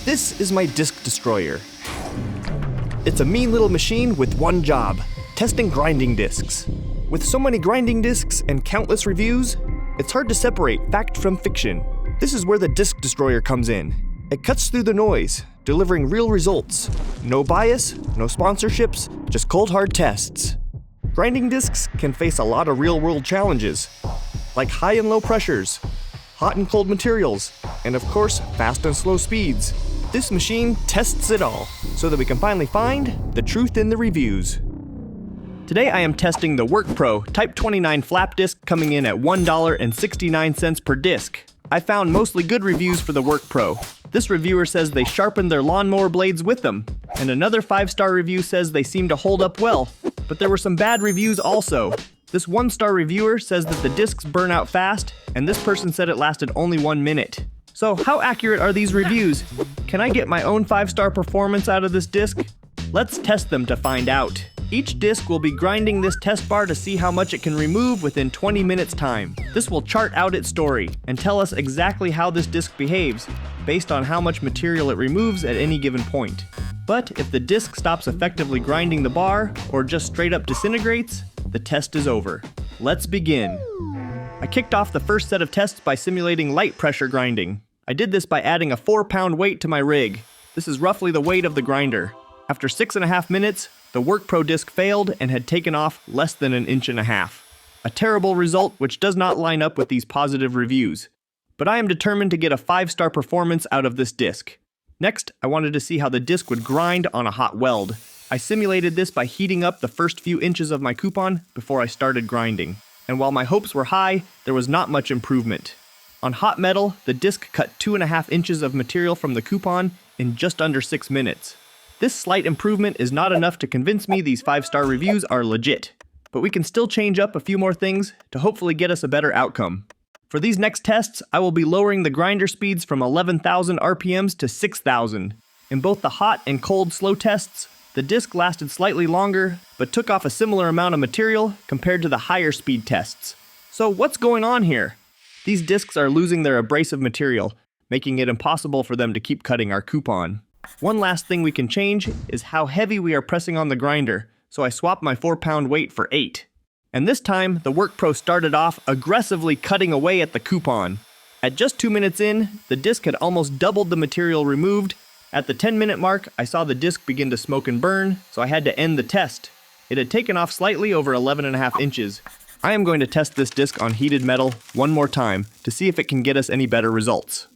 This is my disc destroyer. It's a mean little machine with one job: testing grinding discs. With so many grinding discs and countless reviews, it's hard to separate fact from fiction. This is where the disc destroyer comes in. It cuts through the noise, delivering real results. No bias, no sponsorships, just cold hard tests. Grinding discs can face a lot of real-world challenges, like high and low pressures, hot and cold materials, and of course, fast and slow speeds. This machine tests it all, so that we can finally find the truth in the reviews. Today I am testing the WORKPRO Type 29 flap disc coming in at $1.69 per disc. I found mostly good reviews for the WORKPRO. This reviewer says they sharpened their lawnmower blades with them, and another 5-star review says they seem to hold up well. But there were some bad reviews also. This 1-star reviewer says that the discs burn out fast, and this person said it lasted only 1 minute. So how accurate are these reviews? Can I get my own 5-star performance out of this disc? Let's test them to find out. Each disc will be grinding this test bar to see how much it can remove within 20 minutes time. This will chart out its story and tell us exactly how this disc behaves based on how much material it removes at any given point. But if the disc stops effectively grinding the bar or just straight up disintegrates, the test is over. Let's begin. I kicked off the first set of tests by simulating light pressure grinding. I did this by adding a 4-pound weight to my rig. This is roughly the weight of the grinder. After 6.5 minutes, the WORKPRO disc failed and had taken off less than 1.5 inches. A terrible result which does not line up with these positive reviews. But I am determined to get a 5-star performance out of this disc. Next, I wanted to see how the disc would grind on a hot weld. I simulated this by heating up the first few inches of my coupon before I started grinding. And while my hopes were high, there was not much improvement. On hot metal, the disc cut 2.5 inches of material from the coupon in just under 6 minutes. This slight improvement is not enough to convince me these 5-star reviews are legit, but we can still change up a few more things to hopefully get us a better outcome. For these next tests, I will be lowering the grinder speeds from 11,000 RPMs to 6,000. In both the hot and cold slow tests, the disc lasted slightly longer, but took off a similar amount of material compared to the higher speed tests. So what's going on here? These discs are losing their abrasive material, making it impossible for them to keep cutting our coupon. One last thing we can change is how heavy we are pressing on the grinder, so I swapped my 4-pound weight for 8. And this time, the WORKPRO started off aggressively cutting away at the coupon. At just 2 minutes in, the disc had almost doubled the material removed. At the 10-minute mark, I saw the disc begin to smoke and burn, so I had to end the test. It had taken off slightly over 11.5 inches. I am going to test this disc on heated metal one more time to see if it can get us any better results.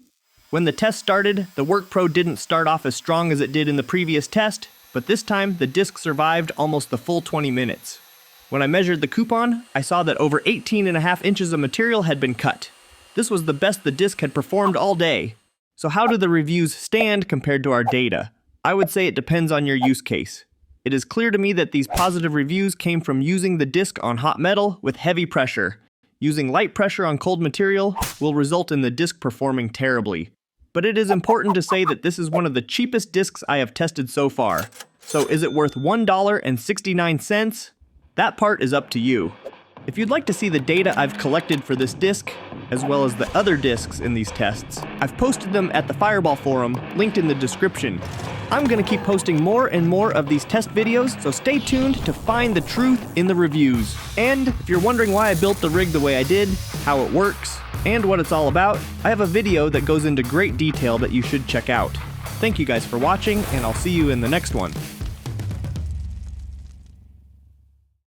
When the test started, the WORKPRO didn't start off as strong as it did in the previous test, but this time the disc survived almost the full 20 minutes. When I measured the coupon, I saw that over 18.5 inches of material had been cut. This was the best the disc had performed all day. So how do the reviews stand compared to our data? I would say it depends on your use case. It is clear to me that these positive reviews came from using the disc on hot metal with heavy pressure. Using light pressure on cold material will result in the disc performing terribly. But it is important to say that this is one of the cheapest discs I have tested so far. So is it worth $1.69? That part is up to you. If you'd like to see the data I've collected for this disc, as well as the other discs in these tests, I've posted them at the Fireball forum, linked in the description. I'm going to keep posting more and more of these test videos, so stay tuned to find the truth in the reviews. And if you're wondering why I built the rig the way I did, how it works, and what it's all about, I have a video that goes into great detail that you should check out. Thank you guys for watching, and I'll see you in the next one.